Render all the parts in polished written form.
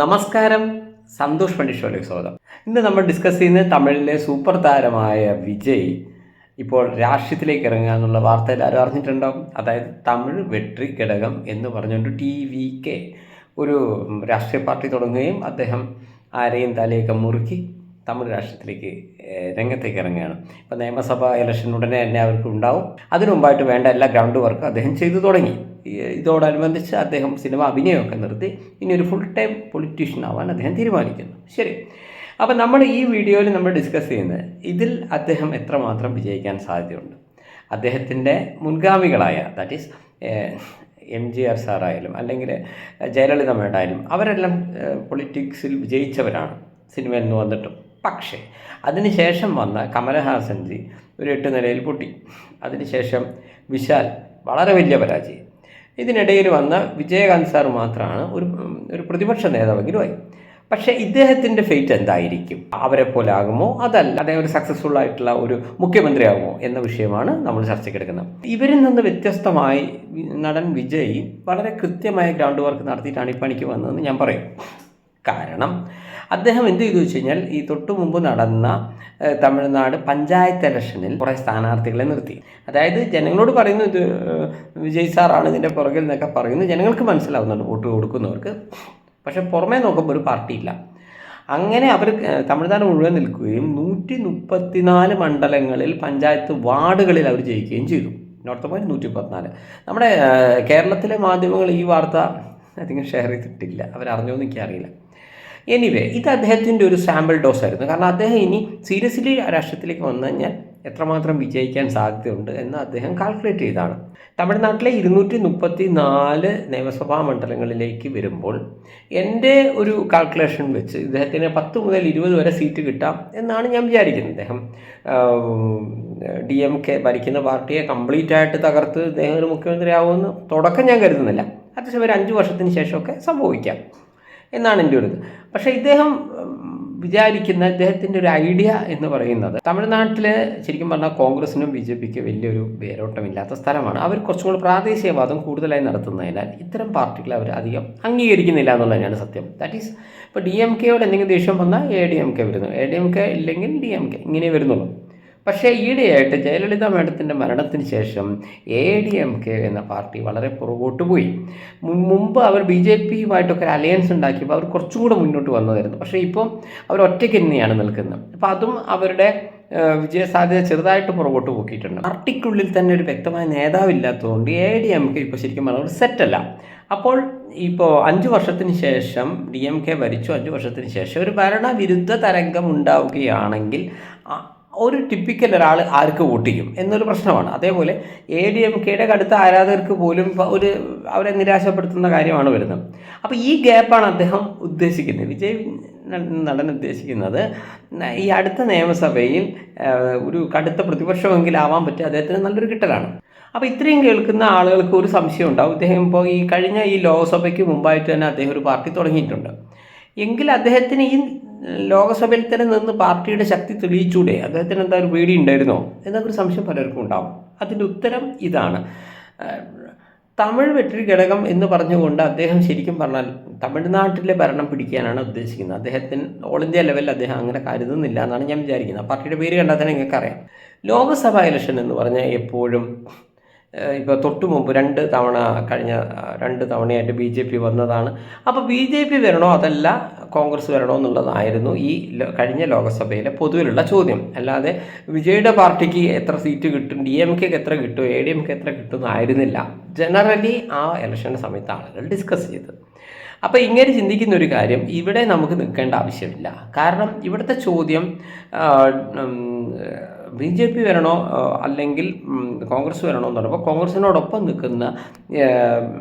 നമസ്കാരം, സന്തോഷ് പണ്ഡിറ്റ് ഷോയിലേക്ക് സ്വാഗതം. ഇന്ന് നമ്മൾ ഡിസ്കസ് ചെയ്യുന്നത് തമിഴിലെ സൂപ്പർ താരമായ വിജയ് ഇപ്പോൾ രാഷ്ട്രീയത്തിലേക്ക് ഇറങ്ങുക എന്നുള്ള വാർത്ത എല്ലാവരും അറിഞ്ഞിട്ടുണ്ടാവും. അതായത് തമിഴ് വെട്രി ഘടകം എന്ന് പറഞ്ഞുകൊണ്ട് TVK ഒരു രാഷ്ട്രീയ പാർട്ടി തുടങ്ങുകയും അദ്ദേഹം ആരെയും തലയൊക്കെ മുറുക്കി തമിഴ് രാഷ്ട്രീയത്തിലേക്ക് രംഗത്തേക്ക് ഇറങ്ങുകയാണ്. ഇപ്പോൾ നിയമസഭാ ഇലക്ഷൻ ഉടനെ തന്നെ അവർക്ക് ഉണ്ടാവും. അതിനു മുമ്പായിട്ട് വേണ്ട എല്ലാ ഗ്രൗണ്ട് വർക്കും അദ്ദേഹം ചെയ്തു തുടങ്ങി. ഇതോടനുബന്ധിച്ച് അദ്ദേഹം സിനിമ അഭിനയമൊക്കെ നിർത്തി ഇനി ഒരു ഫുൾ ടൈം പൊളിറ്റീഷ്യൻ ആവാൻ അദ്ദേഹം തീരുമാനിക്കുന്നു. ശരി, അപ്പോൾ നമ്മൾ ഈ വീഡിയോയിൽ നമ്മൾ ഡിസ്കസ് ചെയ്യുന്നത് ഇതിൽ അദ്ദേഹം എത്രമാത്രം വിജയിക്കാൻ സാധ്യതയുണ്ട്. അദ്ദേഹത്തിൻ്റെ മുൻഗാമികളായ ദാറ്റ് ഈസ് MGR സാറായാലും അല്ലെങ്കിൽ ജയലളിത മേഡായാലും അവരെല്ലാം പൊളിറ്റിക്സിൽ വിജയിച്ചവരാണ് സിനിമയിൽ നിന്ന് വന്നിട്ടും. പക്ഷേ അതിനുശേഷം വന്ന കമലഹാസൻജി ഒരു 8 നിലയിൽ പൊട്ടി. അതിനുശേഷം വിശാൽ വളരെ വലിയ പരാജയം. ഇതിനിടയിൽ വന്ന വിജയകാന്ത് സാർ മാത്രമാണ് ഒരു പ്രതിപക്ഷ നേതാവെങ്കിലും ആയി. പക്ഷേ ഇദ്ദേഹത്തിൻ്റെ ഫേറ്റ് എന്തായിരിക്കും? അവരെ പോലെ ആകുമോ, അതല്ല അദ്ദേഹം ഒരു സക്സസ്ഫുൾ ആയിട്ടുള്ള ഒരു മുഖ്യമന്ത്രിയാകുമോ എന്ന വിഷയമാണ് നമ്മൾ ചർച്ചയ്ക്കെടുക്കുന്നത്. ഇവരിൽ നിന്ന് വ്യത്യസ്തമായി നടൻ വിജയ് വളരെ കൃത്യമായ ഗ്രൗണ്ട് വർക്ക് നടത്തിയിട്ടാണ് ഈ പണിക്ക് വന്നതെന്ന് ഞാൻ പറയും. കാരണം അദ്ദേഹം എന്ത് ചെയ്തു വെച്ച് കഴിഞ്ഞാൽ ഈ തൊട്ടു മുമ്പ് നടന്ന തമിഴ്നാട് പഞ്ചായത്ത് ഇലക്ഷനിൽ കുറേ സ്ഥാനാർത്ഥികളെ നിർത്തി. അതായത് ജനങ്ങളോട് പറയുന്നു ഇത് വിജയ് സാറാണ് ഇതിൻ്റെ പുറകിൽ എന്നൊക്കെ പറയുന്നു. ജനങ്ങൾക്ക് മനസ്സിലാവുന്നുണ്ട് വോട്ട് കൊടുക്കുന്നവർക്ക്. പക്ഷെ പുറമേ നോക്കുമ്പോൾ ഒരു പാർട്ടിയില്ല. അങ്ങനെ അവർ തമിഴ്നാട് മുഴുവൻ നിൽക്കുകയും 134 മണ്ഡലങ്ങളിൽ പഞ്ചായത്ത് വാർഡുകളിൽ അവർ ജയിക്കുകയും ചെയ്തു. North point 134. നമ്മുടെ കേരളത്തിലെ മാധ്യമങ്ങൾ ഈ വാർത്ത അധികം ഷെയർ ചെയ്തിട്ടില്ല. അവരറിഞ്ഞോന്ന് എനിക്കറിയില്ല. എനിവേ, ഇത് അദ്ദേഹത്തിൻ്റെ ഒരു സാമ്പിൾ ഡോസ് ആയിരുന്നു. കാരണം അദ്ദേഹം ഇനി സീരിയസ്ലി രാഷ്ട്രീയത്തിലേക്ക് വന്നു കഴിഞ്ഞാൽ എത്രമാത്രം വിജയിക്കാൻ സാധ്യതയുണ്ട് എന്ന് അദ്ദേഹം കാൽക്കുലേറ്റ് ചെയ്താണ്. തമിഴ്നാട്ടിലെ 234 നിയമസഭാ മണ്ഡലങ്ങളിലേക്ക് വരുമ്പോൾ എൻ്റെ ഒരു കാൽക്കുലേഷൻ വെച്ച് ഇദ്ദേഹത്തിന് 10 മുതൽ 20 വരെ സീറ്റ് കിട്ടാം എന്നാണ് ഞാൻ വിചാരിക്കുന്നത്. അദ്ദേഹം DMK ഭരിക്കുന്ന പാർട്ടിയെ കംപ്ലീറ്റ് ആയിട്ട് തകർത്ത് അദ്ദേഹം ഒരു മുഖ്യമന്ത്രി ആവുമെന്ന് തുടക്കം ഞാൻ കരുതുന്നില്ല. അത്യാവശ്യം ഒരു 5 വർഷത്തിന് ശേഷമൊക്കെ സംഭവിക്കാം എന്നാണ് എൻ്റെ ഒരു ഇത്. പക്ഷേ ഇദ്ദേഹം വിചാരിക്കുന്ന ഇദ്ദേഹത്തിൻ്റെ ഒരു ഐഡിയ എന്ന് പറയുന്നത് തമിഴ്നാട്ടിൽ ശരിക്കും പറഞ്ഞാൽ കോൺഗ്രസിനും BJPക്ക് വലിയൊരു വേരോട്ടമില്ലാത്ത സ്ഥലമാണ്. അവർ കുറച്ചും കൂടി പ്രാദേശികവാദം കൂടുതലായി നടത്തുന്നതിനാൽ ഇത്തരം പാർട്ടികൾ അവർ അധികം അംഗീകരിക്കുന്നില്ല എന്നുള്ളതാണ് സത്യം. ദാറ്റ് ഈസ് ഇപ്പോൾ DMKയോട് എന്തെങ്കിലും ദേഷ്യം വന്നാൽ ADMK വരുന്നു, ADMK ഇല്ലെങ്കിൽ DMK, ഇങ്ങനെ വരുന്നുള്ളൂ. പക്ഷേ ഈയിടെയായിട്ട് ജയലളിത മേഡത്തിൻ്റെ മരണത്തിന് ശേഷം ADMK എന്ന പാർട്ടി വളരെ പുറകോട്ട് പോയി. മുമ്പ് അവർ BJPയുമായിട്ടൊക്കെ ഒരു അലയൻസ് ഉണ്ടാക്കിയപ്പോൾ അവർ കുറച്ചും കൂടെ മുന്നോട്ട് വന്നതായിരുന്നു. പക്ഷേ ഇപ്പം അവർ ഒറ്റയ്ക്ക് തന്നെയാണ് നിൽക്കുന്നത്. അപ്പോൾ അതും അവരുടെ വിജയസാധ്യത ചെറുതായിട്ട് പുറകോട്ട് പോക്കിയിട്ടുണ്ട്. പാർട്ടിക്കുള്ളിൽ തന്നെ ഒരു വ്യക്തമായ നേതാവില്ലാത്തതുകൊണ്ട് ADMK ഇപ്പോൾ ശരിക്കും പറഞ്ഞാൽ ഒരു സെറ്റല്ല. അപ്പോൾ ഇപ്പോൾ 5 വർഷത്തിന് ശേഷം DMK ഭരിച്ചു. 5 വർഷത്തിന് ശേഷം ഒരു ഭരണവിരുദ്ധ തരംഗം ഉണ്ടാവുകയാണെങ്കിൽ ഒരു ടിപ്പിക്കൽ ഒരാൾ ആർക്ക് വോട്ട് ചെയ്യും എന്നൊരു പ്രശ്നമാണ്. അതേപോലെ ADMKയുടെ കടുത്ത ആരാധകർക്ക് പോലും അവരെ നിരാശപ്പെടുത്തുന്ന കാര്യമാണ് വരുന്നത്. അപ്പോൾ ഈ ഗ്യാപ്പാണ് അദ്ദേഹം ഉദ്ദേശിക്കുന്നത്, വിജയ് നടൻ ഉദ്ദേശിക്കുന്നത്. ഈ അടുത്ത നിയമസഭയിൽ ഒരു കടുത്ത പ്രതിപക്ഷമെങ്കിലും ആവാൻ പറ്റുക അദ്ദേഹത്തിന് നല്ലൊരു കിട്ടലാണ്. അപ്പോൾ ഇത്രയും കേൾക്കുന്ന ആളുകൾക്ക് ഒരു സംശയം ഉണ്ടാവും. ഇദ്ദേഹം ഇപ്പോൾ ഈ കഴിഞ്ഞ ലോക്സഭയ്ക്ക് മുമ്പായിട്ട് തന്നെ അദ്ദേഹം ഒരു പാർട്ടി തുടങ്ങിയിട്ടുണ്ട്. എങ്കിൽ അദ്ദേഹത്തിന് ഈ ലോകസഭയിൽ തന്നെ നിന്ന് പാർട്ടിയുടെ ശക്തി തെളിയിച്ചൂടെ? അദ്ദേഹത്തിന് എന്താ ഒരു പേടി ഉണ്ടായിരുന്നോ എന്നൊക്കെ ഒരു സംശയം പലർക്കും ഉണ്ടാവും. അതിൻ്റെ ഉത്തരം ഇതാണ്. തമിഴ് വെട്രി ഘടകം എന്ന് പറഞ്ഞുകൊണ്ട് അദ്ദേഹം ശരിക്കും പറഞ്ഞാൽ തമിഴ്നാട്ടിലെ ഭരണം പിടിക്കാനാണ് ഉദ്ദേശിക്കുന്നത്. അദ്ദേഹത്തിന് ഓൾ ഇന്ത്യ ലെവലിൽ അദ്ദേഹം അങ്ങനെ കരുതുന്നില്ല എന്നാണ് ഞാൻ വിചാരിക്കുന്നത്. പാർട്ടിയുടെ പേര് കണ്ടാൽ തന്നെ നിങ്ങൾക്കറിയാം. ലോകസഭാ ഇലക്ഷൻ എന്ന് പറഞ്ഞാൽ എപ്പോഴും ഇപ്പോൾ തൊട്ട് മുമ്പ് കഴിഞ്ഞ 2 തവണയായിട്ട് BJP വന്നതാണ്. അപ്പോൾ BJP വരണോ അതല്ല കോൺഗ്രസ് വരണോ എന്നുള്ളതായിരുന്നു ഈ കഴിഞ്ഞ ലോകസഭയിലെ പൊതുവിലുള്ള ചോദ്യം. അല്ലാതെ വിജയുടെ പാർട്ടിക്ക് എത്ര സീറ്റ് കിട്ടും, DMKക്ക് എത്ര കിട്ടും, ADMK എത്ര കിട്ടും എന്നായിരുന്നില്ല ജനറലി ആ ഇലക്ഷൻ്റെ സമയത്ത് ആളുകൾ ഡിസ്കസ് ചെയ്തത്. അപ്പോൾ ഇങ്ങനെ ചിന്തിക്കുന്ന ഒരു കാര്യം ഇവിടെ നമുക്ക് നിൽക്കേണ്ട ആവശ്യമില്ല. കാരണം ഇവിടുത്തെ ചോദ്യം BJP വരണോ അല്ലെങ്കിൽ കോൺഗ്രസ് വരണോ എന്ന് പറയുമ്പോൾ കോൺഗ്രസിനോടൊപ്പം നിൽക്കുന്ന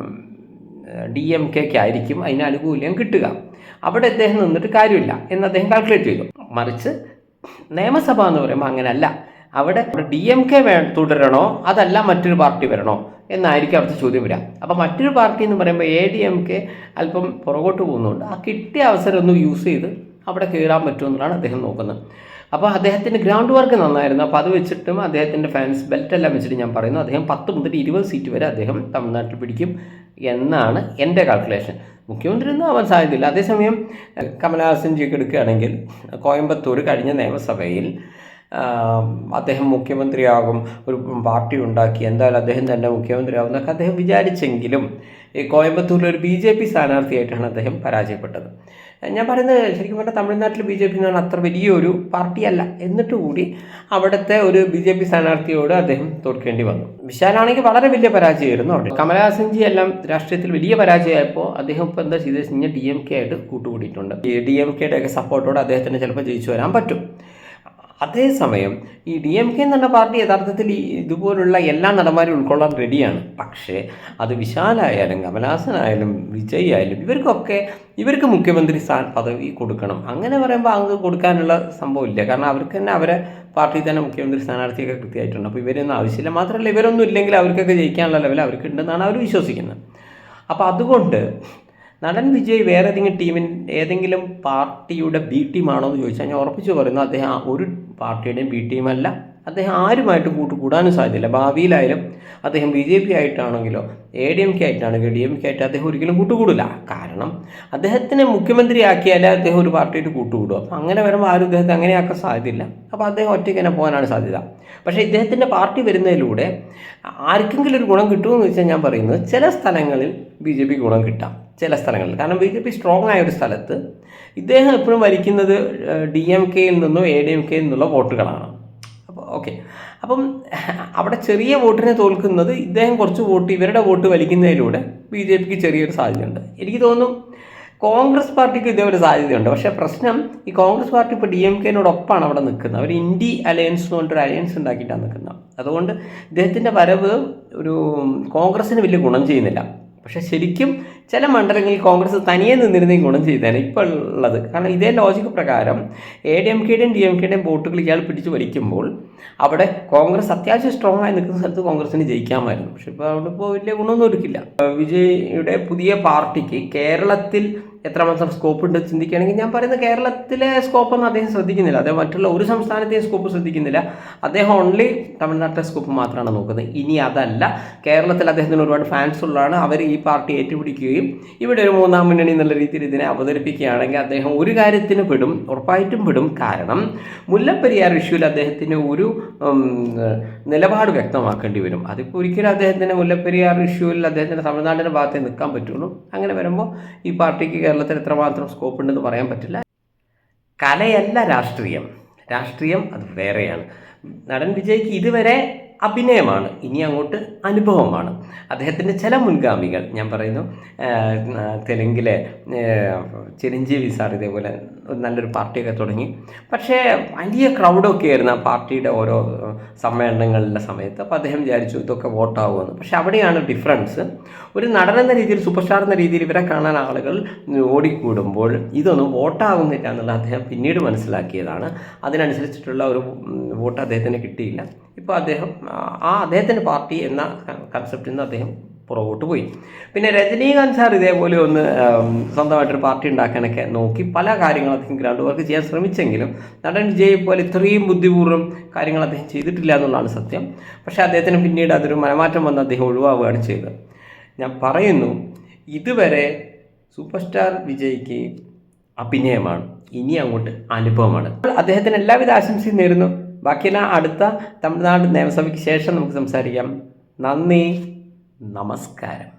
DMKക്ക് ആയിരിക്കും അതിന് ആനുകൂല്യം കിട്ടുക. അവിടെ അദ്ദേഹം നിന്നിട്ട് കാര്യമില്ല എന്ന് അദ്ദേഹം കാൽക്കുലേറ്റ് ചെയ്തു. മറിച്ച് നിയമസഭ എന്ന് പറയുമ്പോൾ അങ്ങനെയല്ല. അവിടെ DMK തുടരണോ അതല്ല മറ്റൊരു പാർട്ടി വരണോ എന്നായിരിക്കും അവിടുത്തെ ചോദ്യം വരിക. അപ്പോൾ മറ്റൊരു പാർട്ടി എന്ന് പറയുമ്പോൾ ADMK അല്പം പുറകോട്ട് പോകുന്നുണ്ട്. ആ കിട്ടിയ അവസരം ഒന്ന് യൂസ് ചെയ്ത് അവിടെ കയറാൻ പറ്റുമെന്നാണ് അദ്ദേഹം നോക്കുന്നത്. അപ്പോൾ അദ്ദേഹത്തിൻ്റെ ഗ്രൗണ്ട് വർക്ക് നന്നായിരുന്നു. അപ്പോൾ അത് വെച്ചിട്ടും അദ്ദേഹത്തിൻ്റെ ഫാൻസ് ബെൽറ്റെല്ലാം വെച്ചിട്ട് ഞാൻ പറയുന്നു അദ്ദേഹം 10 മുതൽ 20 സീറ്റ് വരെ അദ്ദേഹം തമിഴ്നാട്ടിൽ പിടിക്കും എന്നാണ് എൻ്റെ കാൽക്കുലേഷൻ. മുഖ്യമന്ത്രി ഒന്നും ആവാൻ സാധ്യതയില്ല. അതേസമയം കമലഹാസൻജിയൊക്കെ എടുക്കുകയാണെങ്കിൽ കോയമ്പത്തൂർ കഴിഞ്ഞ നിയമസഭയിൽ അദ്ദേഹം മുഖ്യമന്ത്രിയാകും, ഒരു പാർട്ടി ഉണ്ടാക്കി എന്തായാലും അദ്ദേഹം തന്നെ മുഖ്യമന്ത്രിയാകും എന്നൊക്കെ അദ്ദേഹം വിചാരിച്ചെങ്കിലും ഈ കോയമ്പത്തൂരിൽ ഒരു BJP സ്ഥാനാർത്ഥിയായിട്ടാണ് അദ്ദേഹം പരാജയപ്പെട്ടത്. ഞാൻ പറയുന്നത് ശരിക്കും പറഞ്ഞാൽ തമിഴ്നാട്ടിൽ BJP എന്ന് പറഞ്ഞാൽ അത്ര വലിയൊരു പാർട്ടിയല്ല, എന്നിട്ട് കൂടി അവിടുത്തെ ഒരു BJP സ്ഥാനാർത്ഥിയോട് അദ്ദേഹം തോൽക്കേണ്ടി വന്നു. വിശാലാണെങ്കിൽ വളരെ വലിയ പരാജയമായിരുന്നു അവിടെ. കമലഹാസൻജി എല്ലാം രാഷ്ട്രീയത്തിൽ വലിയ പരാജയമായപ്പോൾ അദ്ദേഹം ഇപ്പോൾ എന്താ ചെയ്തത് വെച്ച് കഴിഞ്ഞാൽ DMK ആയിട്ട് കൂട്ടുകൂടിയിട്ടുണ്ട്. ഈ DMKയുടെ ഒക്കെ സപ്പോർട്ടോടെ അദ്ദേഹത്തിന് ചിലപ്പോൾ ജയിച്ചു വരാൻ പറ്റും. അതേസമയം ഈ DMK എന്ന് പറഞ്ഞ പാർട്ടി യഥാർത്ഥത്തിൽ ഇതുപോലുള്ള എല്ലാ നടന്മാരും ഉൾക്കൊള്ളാൻ റെഡിയാണ്. പക്ഷേ അത് വിശാലായാലും കമലഹാസനായാലും വിജയ് ആയാലും ഇവർക്ക് മുഖ്യമന്ത്രി പദവി കൊടുക്കണം. അങ്ങനെ പറയുമ്പോൾ അങ്ങ് കൊടുക്കാനുള്ള സംഭവമില്ല. കാരണം അവർക്ക് തന്നെ അവരെ പാർട്ടിയിൽ തന്നെ മുഖ്യമന്ത്രി സ്ഥാനാർത്ഥിയൊക്കെ കൃത്യമായിട്ടുണ്ട്. അപ്പോൾ ഇവരൊന്നും ആവശ്യമില്ല. മാത്രമല്ല ഇവരൊന്നും ഇല്ലെങ്കിൽ അവർക്കൊക്കെ ജയിക്കാനുള്ള ലെവൽ അവർക്കുണ്ടെന്നാണ് അവർ വിശ്വസിക്കുന്നത്. അപ്പോൾ അതുകൊണ്ട് നടൻ വിജയ് വേറെ ഏതെങ്കിലും പാർട്ടിയുടെ B ടീമാണോ എന്ന് ചോദിച്ചാൽ ഞാൻ ഉറപ്പിച്ചു പറയുന്നു അദ്ദേഹം ഒരു പാർട്ടിയുടെയും B ടീമല്ല. അദ്ദേഹം ആരുമായിട്ടും കൂടാനും സാധ്യതയില്ല. ഭാവിയിലായാലും അദ്ദേഹം BJP ആയിട്ടാണെങ്കിലോ ADMK ആയിട്ടാണെങ്കിലോ DMK ആയിട്ട് അദ്ദേഹം ഒരിക്കലും കൂട്ടുകൂടില്ല. കാരണം അദ്ദേഹത്തിനെ മുഖ്യമന്ത്രിയാക്കിയാലേ അദ്ദേഹം ഒരു പാർട്ടിയായിട്ട് കൂട്ടുകൂടും. അപ്പം അങ്ങനെ വരുമ്പോൾ ആരും ഇദ്ദേഹത്തെ അങ്ങനെയാക്കാൻ സാധ്യതയില്ല. അപ്പോൾ അദ്ദേഹം ഒറ്റയ്ക്ക് തന്നെ പോകാനാണ് സാധ്യത. പക്ഷേ ഇദ്ദേഹത്തിൻ്റെ പാർട്ടി വരുന്നതിലൂടെ ആർക്കെങ്കിലും ഒരു ഗുണം കിട്ടുമെന്ന് വെച്ചാൽ ഞാൻ പറയുന്നത് ചില സ്ഥലങ്ങളിൽ BJP ഗുണം കിട്ടാം. ചില സ്ഥലങ്ങളിൽ കാരണം BJP സ്ട്രോങ് ആയ ഒരു സ്ഥലത്ത് ഇദ്ദേഹം എപ്പോഴും വലിക്കുന്നത് DMKയിൽ നിന്നോ ADMKയിൽ നിന്നുള്ള വോട്ടുകളാണ്. അപ്പോൾ അപ്പം അവിടെ ചെറിയ വോട്ടിനെ തോൽക്കുന്നത് ഇദ്ദേഹം കുറച്ച് ഇവരുടെ വോട്ട് വലിക്കുന്നതിലൂടെ BJPക്ക് ചെറിയൊരു സാധ്യതയുണ്ട്. എനിക്ക് തോന്നുന്നു കോൺഗ്രസ് പാർട്ടിക്ക് ഇതേപോലെ സാധ്യതയുണ്ട്. പക്ഷേ പ്രശ്നം ഈ കോൺഗ്രസ് പാർട്ടി ഇപ്പോൾ DMKനോടൊപ്പമാണ് അവിടെ നിൽക്കുന്നത്. അവർ ഇന്ത്യ അലയൻസ് എന്ന് പറഞ്ഞിട്ടൊരു അലയൻസ് ഉണ്ടാക്കിയിട്ടാണ് നിൽക്കുന്നത്. അതുകൊണ്ട് ഇദ്ദേഹത്തിൻ്റെ വരവ് ഒരു കോൺഗ്രസ്സിന് വലിയ ഗുണം ചെയ്യുന്നില്ല. പക്ഷേ ശരിക്കും ചില മണ്ഡലങ്ങളിൽ കോൺഗ്രസ് തനിയെ നിന്നിരുന്നെങ്കിൽ ഗുണം ചെയ്തേനെ ഇപ്പോൾ ഉള്ളത്. കാരണം ഇതേ ലോജിക്ക് പ്രകാരം ADMKയുടെയും DMKയുടെയും വോട്ടുകൾ ഇയാൾ പിടിച്ച് വലിക്കുമ്പോൾ അവിടെ കോൺഗ്രസ് അത്യാവശ്യം സ്ട്രോങ് ആയി നിൽക്കുന്ന സ്ഥലത്ത് കോൺഗ്രസിന് ജയിക്കാമായിരുന്നു. പക്ഷെ ഇപ്പോൾ അവിടെ ഇപ്പോൾ വലിയ ഗുണമൊന്നും ഒരുക്കില്ല. വിജയുടെ പുതിയ പാർട്ടിക്ക് കേരളത്തിൽ എത്രമാത്രം സ്കോപ്പ് ഉണ്ട് ചിന്തിക്കുകയാണെങ്കിൽ ഞാൻ പറയുന്നത് കേരളത്തിലെ സ്കോപ്പൊന്നും അദ്ദേഹം ശ്രദ്ധിക്കുന്നില്ല. അദ്ദേഹം മറ്റുള്ള ഒരു സംസ്ഥാനത്തെയും സ്കോപ്പ് ശ്രദ്ധിക്കുന്നില്ല. അദ്ദേഹം ഓൺലി തമിഴ്നാട്ടിലെ സ്കോപ്പ് മാത്രമാണ് നോക്കുന്നത്. ഇനി അതല്ല, കേരളത്തിൽ അദ്ദേഹത്തിന് ഒരുപാട് ഫാൻസ് ഉള്ളതാണ്. അവർ ഈ പാർട്ടി ഏറ്റുപിടിക്കുകയും ഇവിടെ ഒരു മൂന്നാം മുന്നണി എന്നുള്ള രീതിയിൽ ഇതിനെ അവതരിപ്പിക്കുകയാണെങ്കിൽ അദ്ദേഹം ഒരു കാര്യത്തിന് ഉറപ്പായിട്ടും പെടും. കാരണം മുല്ലപ്പെരിയാർ ഇഷ്യൂവിൽ അദ്ദേഹത്തിന് ഒരു നിലപാട് വ്യക്തമാക്കേണ്ടി വരും. അതിപ്പോൾ ഒരിക്കലും അദ്ദേഹത്തിന് മുല്ലപ്പെരിയാർ ഇഷ്യൂവിൽ അദ്ദേഹത്തിന് തമിഴ്നാടിൻ്റെ ഭാഗത്തേ നിൽക്കാൻ പറ്റുള്ളൂ. അങ്ങനെ വരുമ്പോൾ ഈ പാർട്ടിക്ക് കേരളത്തിൽ എത്രമാത്രം സ്കോപ്പ് ഉണ്ടെന്ന് പറയാൻ പറ്റില്ല. കലയല്ല രാഷ്ട്രീയം അത് വേറെയാണ്. നടൻ വിജയ്ക്ക് ഇതുവരെ അഭിനയമാണ്, ഇനി അങ്ങോട്ട് അനുഭവമാണ്. അദ്ദേഹത്തിൻ്റെ ചില മുൻഗാമികൾ ഞാൻ പറയുന്നു, തെലുങ്കിലെ ചിരഞ്ജീവി സാർ ഇതേപോലെ നല്ലൊരു പാർട്ടിയൊക്കെ തുടങ്ങി. പക്ഷേ വലിയ ക്രൗഡൊക്കെ ആയിരുന്നു ആ പാർട്ടിയുടെ ഓരോ സമ്മേളനങ്ങളിലെ സമയത്ത്. അപ്പോൾ അദ്ദേഹം വിചാരിച്ചു ഇതൊക്കെ വോട്ടാവുമെന്ന്. പക്ഷേ അവിടെയാണ് ഡിഫറൻസ്. ഒരു നടനെന്ന രീതിയിൽ, സൂപ്പർ സ്റ്റാർ എന്ന രീതിയിൽ ഇവരെ കാണാൻ ആളുകൾ ഓടിക്കൂടുമ്പോൾ ഇതൊന്നും വോട്ടാകുന്നില്ല എന്നുള്ള അദ്ദേഹം പിന്നീട് മനസ്സിലാക്കിയതാണ്. അതിനനുസരിച്ചിട്ടുള്ള ഒരു വോട്ട് അദ്ദേഹത്തിന് കിട്ടിയില്ല. ഇപ്പോൾ അദ്ദേഹത്തിൻ്റെ പാർട്ടി എന്ന കൺസെപ്റ്റിൽ നിന്ന് അദ്ദേഹം പുറകോട്ട് പോയി. പിന്നെ രജനീകാന്ത് സാർ ഇതേപോലെ ഒന്ന് സ്വന്തമായിട്ടൊരു പാർട്ടി ഉണ്ടാക്കാനൊക്കെ നോക്കി പല കാര്യങ്ങളും അദ്ദേഹം ഗ്രൗണ്ട് വർക്ക് ചെയ്യാൻ ശ്രമിച്ചെങ്കിലും നടൻ വിജയ് പോലെ ഇത്രയും ബുദ്ധിപൂർവ്വം കാര്യങ്ങൾ അദ്ദേഹം ചെയ്തിട്ടില്ല എന്നുള്ളതാണ് സത്യം. പക്ഷേ അദ്ദേഹത്തിന് പിന്നീട് അതൊരു മനമാറ്റം വന്ന് അദ്ദേഹം ഒഴിവാവുകയാണ് ചെയ്തത്. ഞാൻ പറയുന്നു, ഇതുവരെ സൂപ്പർ സ്റ്റാർ വിജയ്ക്ക് അഭിനയമാണ്, ഇനി അങ്ങോട്ട് അനുഭവമാണ്. അദ്ദേഹത്തിന് എല്ലാവിധ ആശംസയും നേരുന്നു. ബാക്കിയെല്ലാം അടുത്ത തമിഴ്നാട് നിയമസഭയ്ക്ക് ശേഷം നമുക്ക് സംസാരിക്കാം. നന്ദി, നമസ്കാരം.